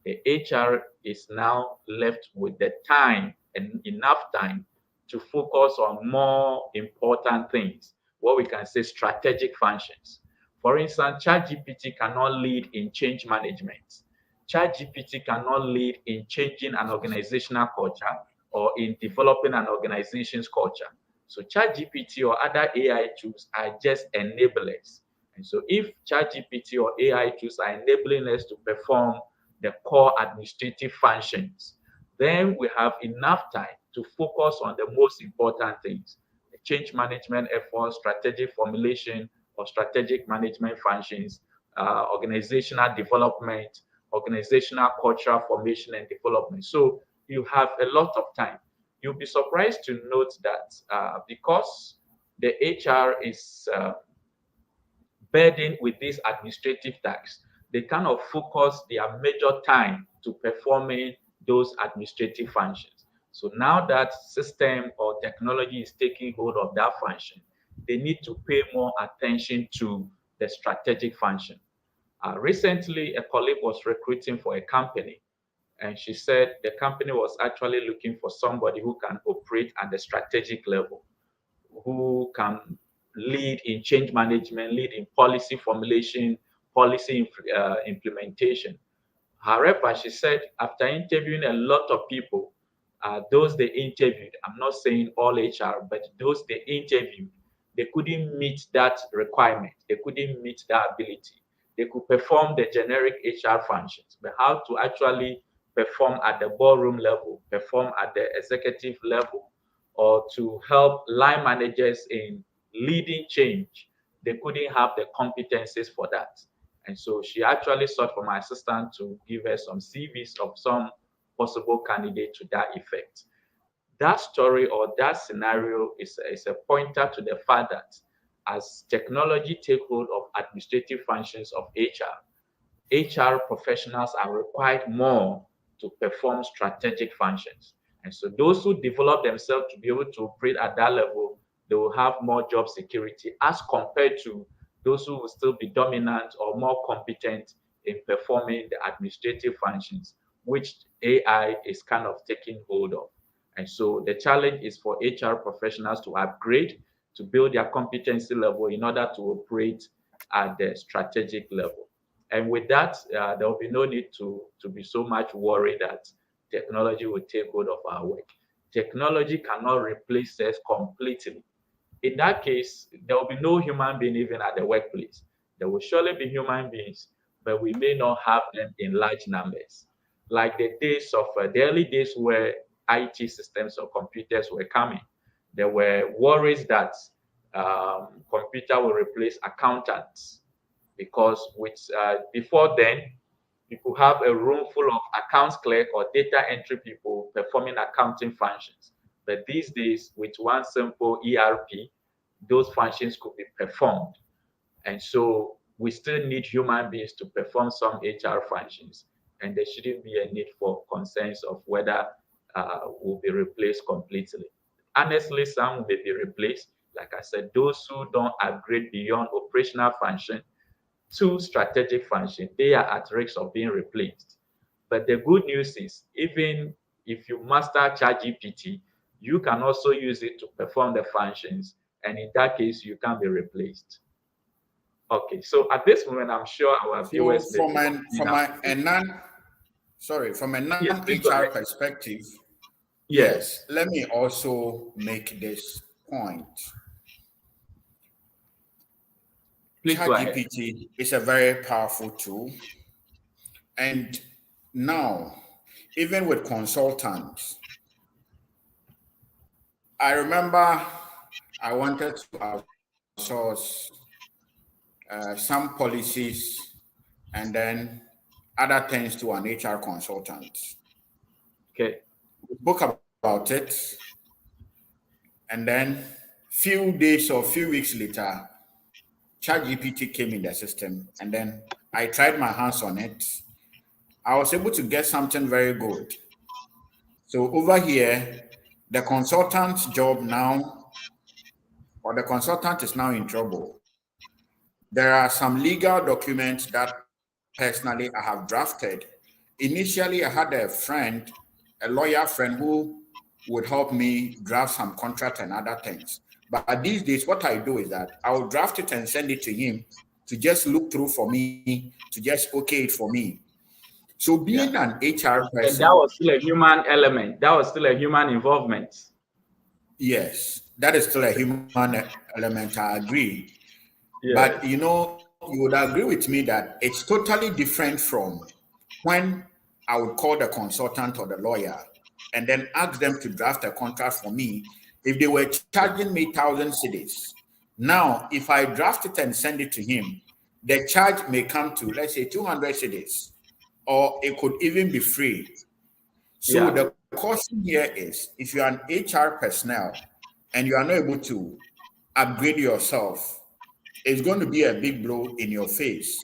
[SPEAKER 2] The HR is now left with the time and enough time to focus on more important things, what we can say strategic functions. For instance, ChatGPT cannot lead in change management. ChatGPT cannot lead in changing an organizational culture or in developing an organization's culture. So ChatGPT or other AI tools are just enablers. And so if ChatGPT or AI tools are enabling us to perform the core administrative functions, then we have enough time to focus on the most important things: the change management efforts, strategic formulation or strategic management functions, organizational development, organizational cultural formation and development. So you have a lot of time. You'll be surprised to note that because the HR is burdened with these administrative tasks, they kind of focus their major time to performing those administrative functions. So now that system or technology is taking hold of that function, they need to pay more attention to the strategic function. Recently, a colleague was recruiting for a company, and she said the company was actually looking for somebody who can operate at the strategic level, who can lead in change management, lead in policy formulation, policy implementation. However, she said after interviewing a lot of people, those they interviewed, I'm not saying all HR, but those they interviewed, they couldn't meet that requirement. They couldn't meet that ability. They could perform the generic HR functions, but how to actually perform at the ballroom level, perform at the executive level, or to help line managers in leading change, they couldn't have the competencies for that. And so she actually sought for my assistant to give her some CVs of some possible candidate to that effect. That story or that scenario is a pointer to the fact that as technology take hold of administrative functions of HR professionals are required more to perform strategic functions. And so those who develop themselves to be able to operate at that level, they will have more job security as compared to those who will still be dominant or more competent in performing the administrative functions, which AI is kind of taking hold of. And so the challenge is for HR professionals to upgrade, to build their competency level in order to operate at the strategic level. And with that, there will be no need to be so much worried that technology will take hold of our work. Technology cannot replace us completely. In that case, there will be no human being even at the workplace. There will surely be human beings, but we may not have them in large numbers. Like the days of the early days where IT systems or computers were coming, there were worries that computer will replace accountants, because with before then You could have a room full of accounts clerk or data entry people performing accounting functions. But these days, with one simple ERP, those functions could be performed. And so we still need human beings to perform some HR functions, and there shouldn't be a need for concerns of whether will be replaced completely. Honestly, some may be replaced. Like I said, those who don't upgrade beyond operational function to strategic function, they are at risk of being replaced. But the good news is, even if you master ChatGPT, you can also use it to perform the functions, and in that case, you can be replaced. Okay, so at this moment, I'm sure our
[SPEAKER 3] So
[SPEAKER 2] viewers may be opening up.
[SPEAKER 3] from a
[SPEAKER 2] Yes, please go
[SPEAKER 3] non-HR
[SPEAKER 2] ahead.
[SPEAKER 3] perspective,
[SPEAKER 2] Yes,
[SPEAKER 3] yes, let me also make this point.
[SPEAKER 2] please go ahead.
[SPEAKER 3] ChatGPT is a very powerful tool. And now, even with consultants, I remember I wanted to outsource some policies and then other things to an HR consultant.
[SPEAKER 2] Okay.
[SPEAKER 3] We spoke about it, and then few days or few weeks later, ChatGPT came in the system, and then I tried my hands on it. I was able to get something very good. So over here, the consultant's job now, or the consultant is now in trouble. There are some legal documents that personally I have drafted. Initially, I had a lawyer friend who would help me draft some contract and other things. But these days, what I do is that I will draft it and send it to him to just look through for me, to just okay it for me. So being
[SPEAKER 2] Yeah.
[SPEAKER 3] an HR
[SPEAKER 2] And that
[SPEAKER 3] person,
[SPEAKER 2] was still a human element. That was still a human involvement.
[SPEAKER 3] yes, that is still a human element. I agree. But
[SPEAKER 2] Yes.
[SPEAKER 3] you would agree with me that it's totally different from when I would call the consultant or the lawyer and then ask them to draft a contract for me if they were charging me 1,000 cedis. Now, if I draft it and send it to him, the charge may come to, let's say, 200 cedis, or it could even be free. So
[SPEAKER 2] Yeah.
[SPEAKER 3] the caution here is if you're an HR personnel and you are not able to upgrade yourself, it's going to be a big blow in your face.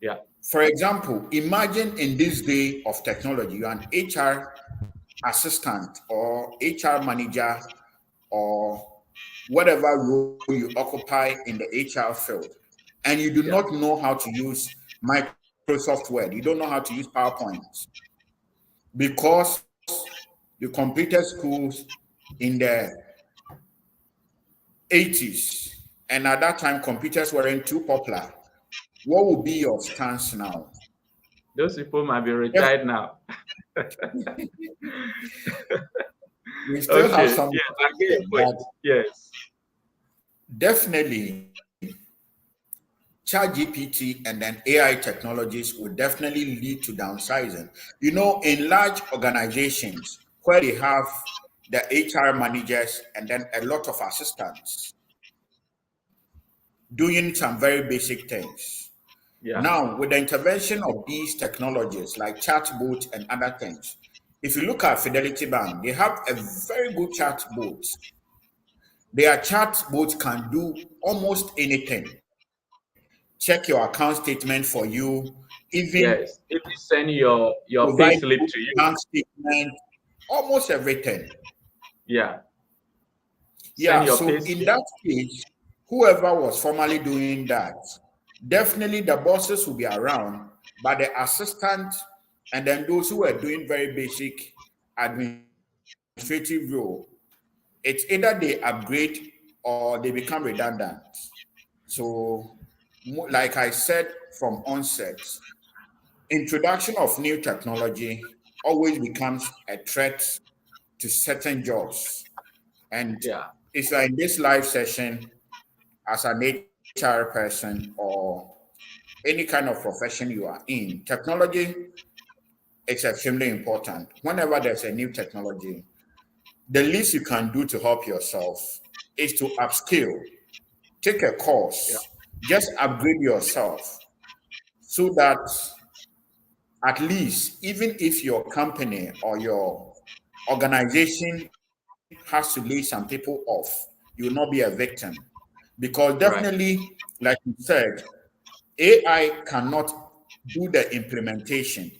[SPEAKER 2] Yeah.
[SPEAKER 3] For example, imagine in this day of technology, you're an HR assistant or HR manager or whatever role you occupy in the HR field, and you do
[SPEAKER 2] Yeah.
[SPEAKER 3] not know how to use Microsoft Word, you don't know how to use PowerPoint because you completed schools in the 80s, and at that time computers weren't too popular. What would be your stance now?
[SPEAKER 2] Those people might be
[SPEAKER 3] Def-
[SPEAKER 2] retired now.
[SPEAKER 3] we still have
[SPEAKER 2] Okay.
[SPEAKER 3] some,
[SPEAKER 2] Yes, I get your point.
[SPEAKER 3] but
[SPEAKER 2] Yes.
[SPEAKER 3] definitely ChatGPT and then AI technologies will definitely lead to downsizing. In large organizations where they have the HR managers and then a lot of assistants doing some very basic things.
[SPEAKER 2] Yeah.
[SPEAKER 3] Now, with the intervention of these technologies like chatbots and other things, if you look at Fidelity Bank, they have a very good chatbot. Their chatbot can do almost anything. Check your account statement for you, even
[SPEAKER 2] Yes. If you send your
[SPEAKER 3] provide
[SPEAKER 2] pay
[SPEAKER 3] you
[SPEAKER 2] slip to you.
[SPEAKER 3] bank statement, almost everything.
[SPEAKER 2] Yeah. Send
[SPEAKER 3] Yeah,
[SPEAKER 2] your pay
[SPEAKER 3] so in
[SPEAKER 2] slip.
[SPEAKER 3] that case, whoever was formerly doing that, definitely the bosses will be around, but the assistant and then those who are doing very basic administrative role, it's either they upgrade or they become redundant. So, like I said from onset, introduction of new technology always becomes a threat to certain jobs. And
[SPEAKER 2] Yeah.
[SPEAKER 3] if you're in this live session as an HR person or any kind of profession you are in, technology is extremely important. Whenever there's a new technology, the least you can do to help yourself is to upskill, take a
[SPEAKER 2] Yeah.
[SPEAKER 3] course, just upgrade yourself so that at least, even if your company or your organization has to lay some people off, you will not be a victim. Because
[SPEAKER 2] Right.
[SPEAKER 3] definitely, like you said, AI cannot do the implementation.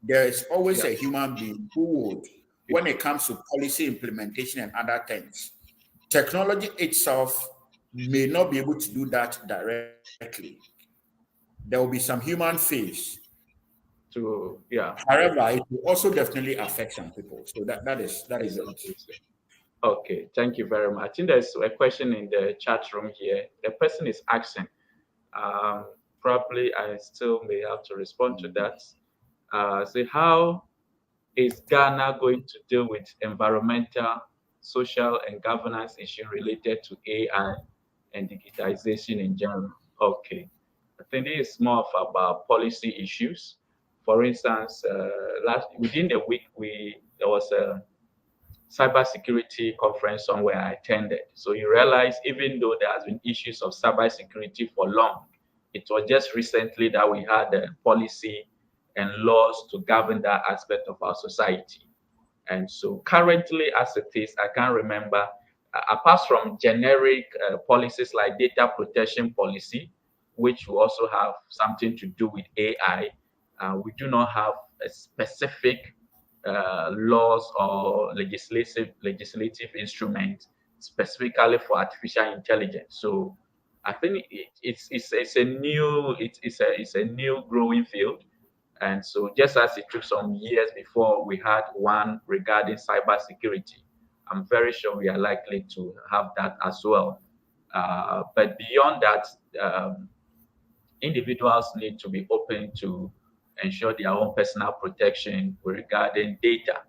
[SPEAKER 3] There is always
[SPEAKER 2] Yeah.
[SPEAKER 3] a human being who would, when it comes to policy implementation and other things, technology itself may not be able to do that directly. There will be some human face.
[SPEAKER 2] To yeah.
[SPEAKER 3] However, it will also definitely affect some people. So that is it.
[SPEAKER 2] Exactly. Okay, thank you very much. I think there's a question in the chat room here. The person is asking, um, probably I still may have to respond to that. Say, how is Ghana going to deal with environmental, social, and governance issues related to AI and digitization in general? Okay, I think this is more of about policy issues. For instance, last within the week, we there was a cybersecurity conference somewhere I attended. So you realize even though there has been issues of cybersecurity for long, it was just recently that we had a policy and laws to govern that aspect of our society. And so currently, as it is, I can't remember, apart from generic policies like data protection policy, which will also have something to do with AI, we do not have a specific laws or legislative instruments specifically for artificial intelligence. So I think it's a new it's a new growing field, and so, just as it took some years before we had one regarding cybersecurity, I'm very sure we are likely to have that as well. But beyond that, um, individuals need to be open to ensure their own personal protection regarding data.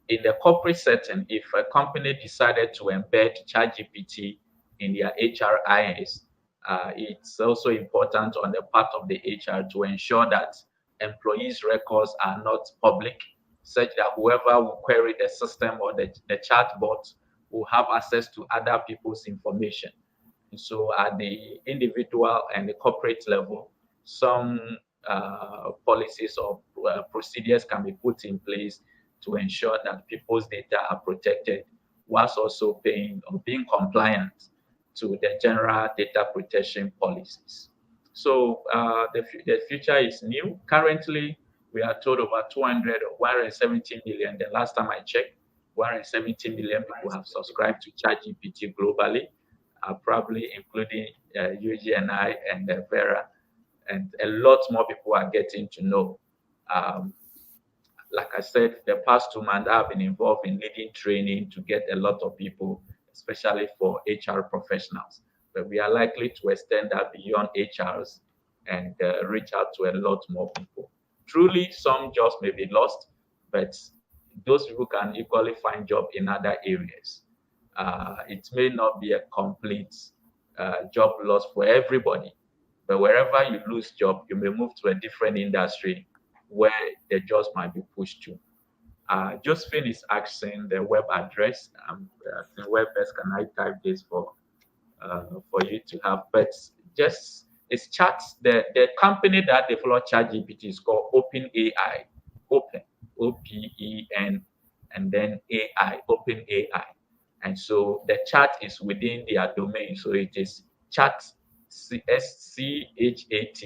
[SPEAKER 2] In the corporate setting, if a company decided to embed ChatGPT in their HRIS, it's also important on the part of the HR to ensure that employees' records are not public, such that whoever will query the system or the chatbot will have access to other people's information. So at the individual and the corporate level, some policies or procedures can be put in place to ensure that people's data are protected whilst also paying or being compliant to the general data protection policies. So the future is new. Currently, we are told over 200 or 170 million. The last time I checked, 170 million people have subscribed to ChatGPT globally, probably including UG and I and Vera, and a lot more people are getting to know. Um, like I said, the past 2 months I've been involved in leading training to get a lot of people, especially for HR professionals. But we are likely to extend that beyond HRs and reach out to a lot more people. Truly, some jobs may be lost, but those people can equally find job in other areas. It may not be a complete job loss for everybody, but wherever you lose job, you may move to a different industry where the jobs might be pushed to. Josephine is asking the web address. I think where best can I type this for you to have? But just it's chat. The company that developed ChatGPT is called OpenAI. Open, OPEN, and then AI, OpenAI. And so the chat is within their domain. So it is chat, SCHAT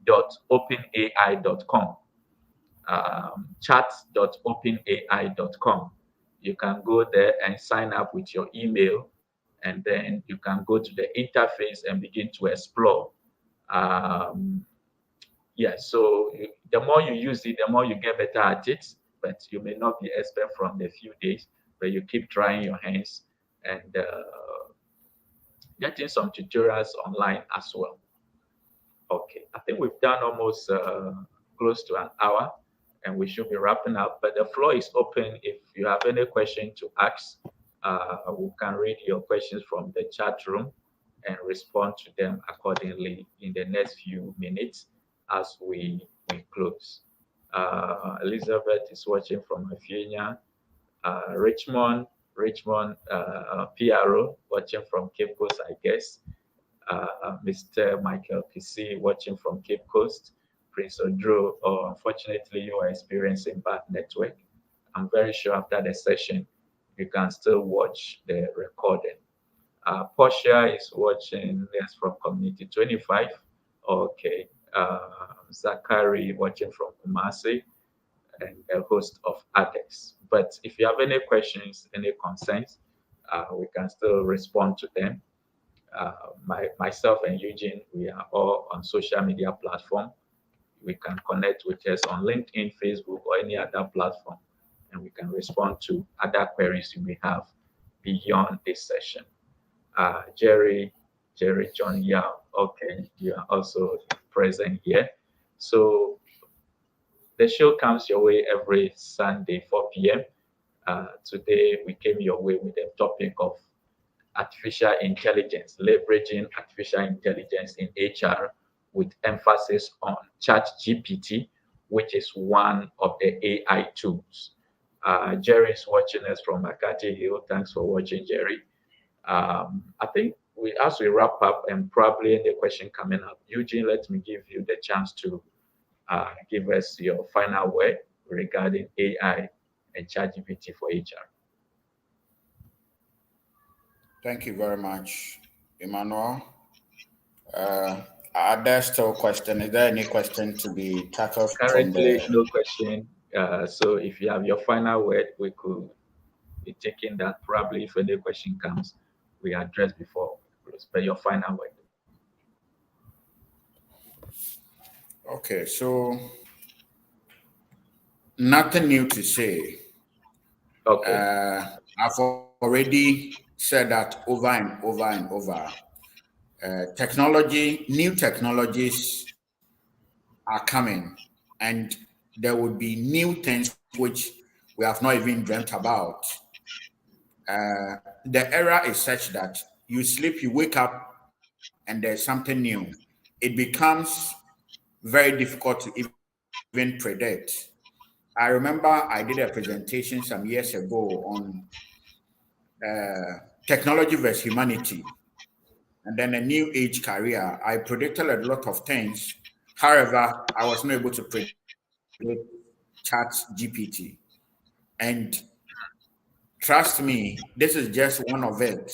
[SPEAKER 2] dot openai.com, chat.openai.com. You can go there and sign up with your email, and then you can go to the interface and begin to explore. Um, yeah, so the more you use it, the more you get better at it. But you may not be expert from the few days, but you keep trying your hands and getting some tutorials online as well. Okay, I think we've done almost close to an hour and we should be wrapping up. But the floor is open. If you have any question to ask, we can read your questions from the chat room and respond to them accordingly in the next few minutes as we close. Elizabeth is watching from Afienia. Richmond PRO watching from Cape Coast, I guess. Mr. Michael PC watching from Cape Coast. Prince Odro, or unfortunately you are experiencing bad network, I'm very sure after the session you can still watch the recording. Portia is watching this from Community 25. Okay. Zachary watching from Kumasi, and a host of others. But if you have any questions, any concerns, we can still respond to them. Myself and Eugene, we are all on social media platform. We can connect with us on LinkedIn, Facebook, or any other platform, and we can respond to other queries you may have beyond this session. Jerry John Yao, okay, you are also present here. So the show comes your way every Sunday, 4 p.m. Today we came your way with the topic of artificial intelligence, leveraging artificial intelligence in HR with emphasis on Chatgpt, which is one of the AI tools. Jerry is watching us from Makati Hill. Thanks for watching, Jerry. I think as we wrap up and probably any question coming up, Eugene, let me give you the chance to give us your final word regarding AI and ChatGPT for HR.
[SPEAKER 3] Thank you very much, Emmanuel. Are there still questions? Is there any question to be tackled from
[SPEAKER 2] Currently,
[SPEAKER 3] the?
[SPEAKER 2] no question. So if you have your final word, we could be taking that. Probably if any question comes, we address before we close. But your final word.
[SPEAKER 3] Okay, so nothing new to say.
[SPEAKER 2] Okay.
[SPEAKER 3] I've already said that over and over and over. New technologies are coming, and there would be new things which we have not even dreamt about. The era is such that you sleep, you wake up, and there's something new. It becomes very difficult to even predict. I remember I did a presentation some years ago on technology versus humanity and then a new age career. I predicted a lot of things. However, I was not able to predict Chat GPT. And trust me, this is just one of it.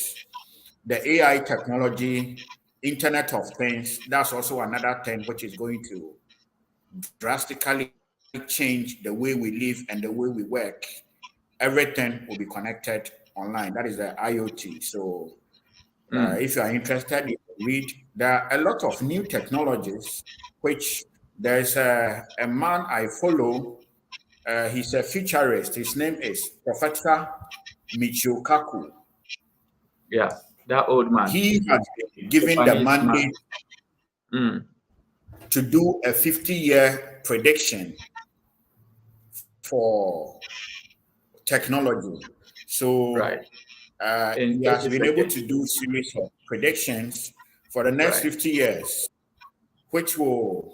[SPEAKER 3] The AI technology, Internet of Things, that's also another thing which is going to drastically change the way we live and the way we work. Everything will be connected online. That is the IoT. So,
[SPEAKER 2] Mm,
[SPEAKER 3] if you are interested, you can read. There are a lot of new technologies, which there's a man I follow. He's a futurist. His name is Professor Michio.
[SPEAKER 2] yeah, that old man,
[SPEAKER 3] He has been given the
[SPEAKER 2] Japanese man.
[SPEAKER 3] mandate
[SPEAKER 2] Mm,
[SPEAKER 3] to do a 50-year prediction for technology. So
[SPEAKER 2] right. In
[SPEAKER 3] he has
[SPEAKER 2] 30
[SPEAKER 3] been able to
[SPEAKER 2] seconds.
[SPEAKER 3] do series of predictions for the next
[SPEAKER 2] Right.
[SPEAKER 3] 50 years, which will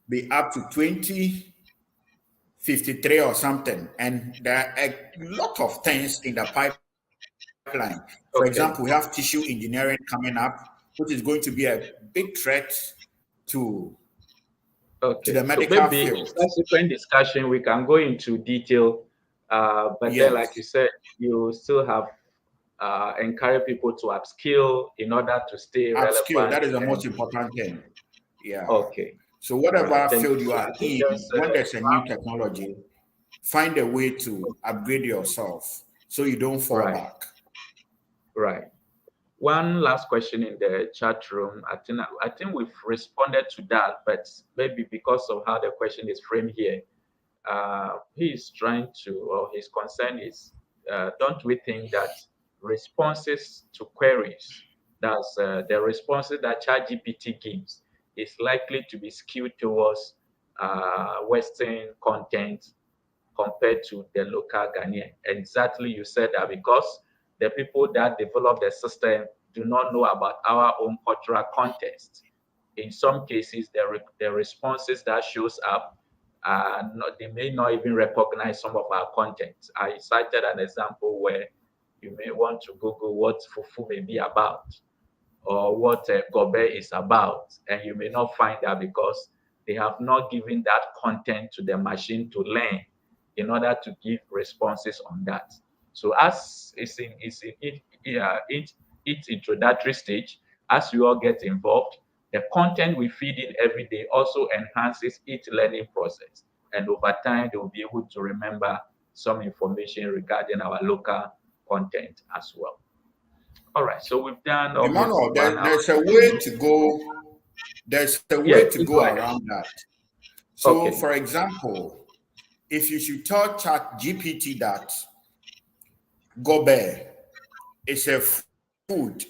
[SPEAKER 3] be up to 2053 or something. And there are a lot of things in the pipeline. For example, we have tissue
[SPEAKER 2] Okay.
[SPEAKER 3] engineering coming up, which is going to be a big threat to the
[SPEAKER 2] Okay.
[SPEAKER 3] medical
[SPEAKER 2] So maybe
[SPEAKER 3] field.
[SPEAKER 2] in subsequent discussion we can go into detail. But then, like you
[SPEAKER 3] Yes,
[SPEAKER 2] said, you still have encourage people to upskill in order to stay
[SPEAKER 3] upskill, that
[SPEAKER 2] relevant.
[SPEAKER 3] is the most
[SPEAKER 2] And
[SPEAKER 3] important thing. Yeah.
[SPEAKER 2] okay,
[SPEAKER 3] So
[SPEAKER 2] all right.
[SPEAKER 3] whatever
[SPEAKER 2] Thank
[SPEAKER 3] field
[SPEAKER 2] you.
[SPEAKER 3] you
[SPEAKER 2] So
[SPEAKER 3] are
[SPEAKER 2] I think
[SPEAKER 3] in,
[SPEAKER 2] just
[SPEAKER 3] when there's a new technology, find a way to upgrade yourself so you don't fall
[SPEAKER 2] right,
[SPEAKER 3] back.
[SPEAKER 2] right. One last question in the chat room. I think we've responded to that, but maybe because of how the question is framed here, he is trying to, or his concern is, don't we think that responses to queries, that's the responses that ChatGPT gives, is likely to be skewed towards Western content compared to the local Ghanaian? Exactly, you said that because the people that develop the system do not know about our own cultural context. In some cases, the responses that shows up, they may not even recognize some of our content. I cited an example where you may want to Google what fufu may be about or what gobe is about, and you may not find that because
[SPEAKER 4] they have not given that content to the machine to learn in order to give responses on that. So as its introductory stage, as we all get involved, the content we feed in every day also enhances its learning process. And over time, they will be able to remember some information regarding our local content as well. All right, so we've done almost
[SPEAKER 3] Emmanuel,
[SPEAKER 4] 1 hour.
[SPEAKER 3] there's a way to go. There's a way
[SPEAKER 4] Yes,
[SPEAKER 3] to
[SPEAKER 4] please
[SPEAKER 3] go
[SPEAKER 4] go ahead.
[SPEAKER 3] around that. So,
[SPEAKER 4] Okay,
[SPEAKER 3] for example, if you should tell Chat GPT that gobe is a food,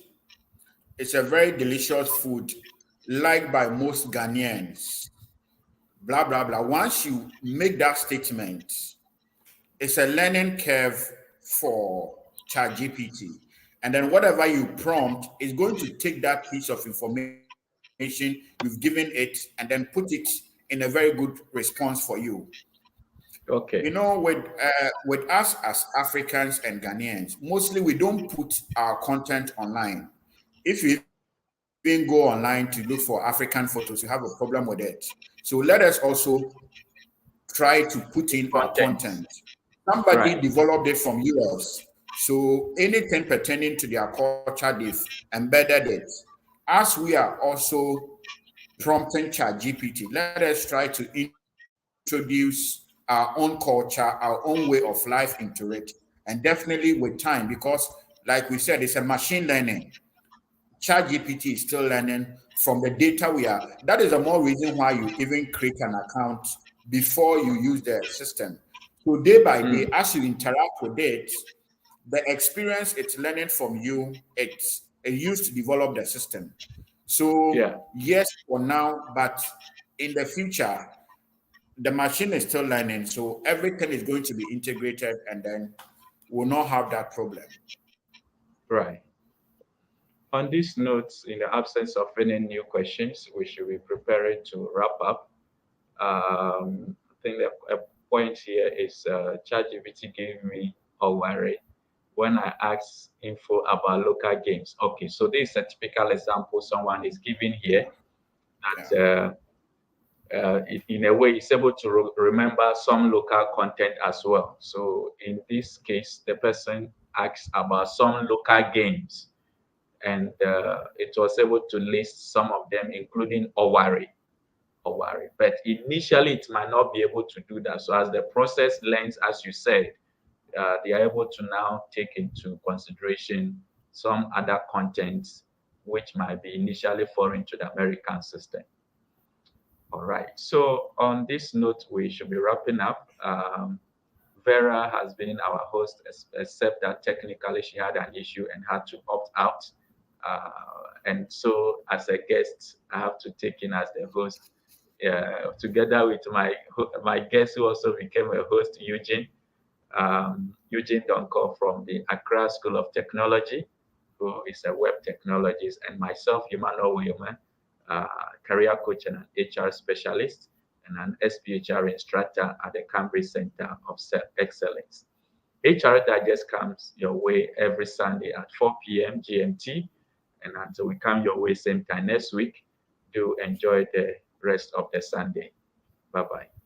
[SPEAKER 3] it's a very delicious food liked by most Ghanaians, blah blah blah. Once you make that statement, it's a learning curve for ChatGPT. And then whatever you prompt is going to take that piece of information you've given it and then put it in a very good response for you. You
[SPEAKER 4] okay,
[SPEAKER 3] know, with us as Africans and Ghanaians, mostly we don't put our content online. If you even go online to look for African photos, you have a problem with it. So let us also try to put in our content.
[SPEAKER 4] content.
[SPEAKER 3] Somebody
[SPEAKER 4] Right,
[SPEAKER 3] developed it from US. So anything pertaining to their culture, they've embedded it. As we are also prompting ChatGPT, let us try to introduce our own culture, our own way of life into it. And definitely with time, because like we said, it's a machine learning. ChatGPT is still learning from the data we are. That is the more reason why you even create an account before you use the system. So day by day,
[SPEAKER 4] mm,
[SPEAKER 3] as you interact with it, the experience it's learning from you, it used to develop the system.
[SPEAKER 4] yeah,
[SPEAKER 3] So yes, for now, but in the future, the machine is still learning. So everything is going to be integrated, and then we'll not have that problem.
[SPEAKER 4] right. On this note, in the absence of any new questions, we should be preparing to wrap up. I think the a point here is ChatGPT gave me a worry when I asked info about local games. Okay, so this is a typical example someone is giving here
[SPEAKER 3] Yeah.
[SPEAKER 4] that in a way is able to remember some local content as well. So in this case, the person asked about some local games and it was able to list some of them, including Owari. But initially, it might not be able to do that. So as the process learns, as you said, they are able to now take into consideration some other contents which might be initially foreign to the American system. All right. So on this note, we should be wrapping up. Vera has been our host, except that technically she had an issue and had to opt out. And so, as a guest, I have to take in as the host, together with my guest who also became a host, Eugene Donko from the Accra School of Technology, who is a web technologist, and myself, Emmanuel William, uh, career coach and an HR specialist, and an SPHR instructor at the Cambridge Center of Excellence. HR Digest comes your way every Sunday at 4 p.m. GMT. And until we come your way same time next week, do enjoy the rest of the Sunday. Bye bye.